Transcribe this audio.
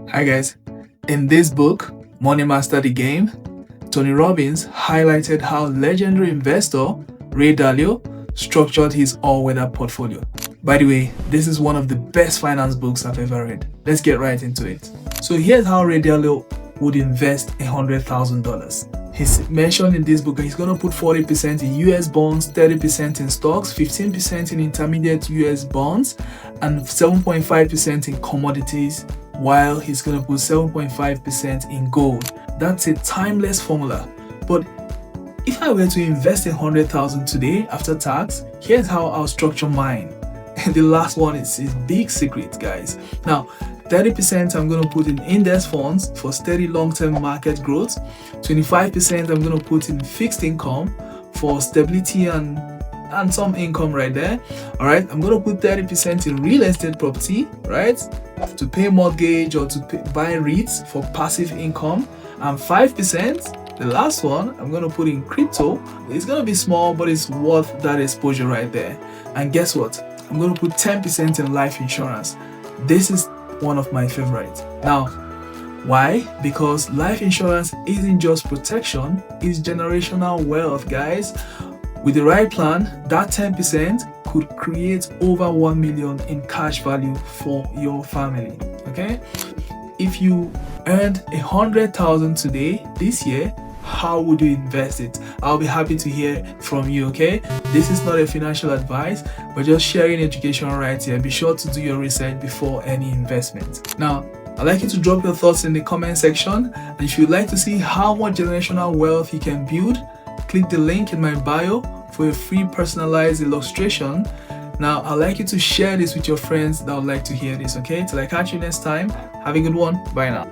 Hi guys, in this book, Money Master the Game, Tony Robbins highlighted how legendary investor Ray Dalio structured his all-weather portfolio. By the way, this is one of the best finance books I've ever read. Let's get right into it. So here's how Ray Dalio would invest $100,000. He's mentioned in this book that he's going to put 40% in US bonds, 30% in stocks, 15% in intermediate US bonds, and 7.5% in commodities, while he's going to put 7.5% in gold. That's a timeless formula. But if I were to invest $100,000 today after tax, here's how I'll structure mine. And the last one is big secret, guys. Now, 30% I'm going to put in index funds for steady long-term market growth. 25% I'm going to put in fixed income for stability and some income right there. All right, I'm going to put 30% in real estate property, right, to pay mortgage or to buy REITs for passive income. And 5%, the last one, I'm going to put in crypto. It's going to be small, but it's worth that exposure right there. And guess what? I'm going to put 10% in life insurance. This is one of my favorites. Now, why? Because life insurance isn't just protection, it's generational wealth, guys. With the right plan, that 10% could create over 1 million in cash value for your family. Okay? If you earned $100,000 today, this year, how would you invest it? I'll be happy to hear from you. Okay, this is not a financial advice, but just sharing education right here. Be sure to do your research before any investment. Now, I'd like you to drop your thoughts in the comment section, and if you'd like to see how much generational wealth you can build, click the link in my bio for a free personalized illustration. Now, I'd like you to share this with your friends that would like to hear this. Okay, till I catch you next time, have a good one. Bye now.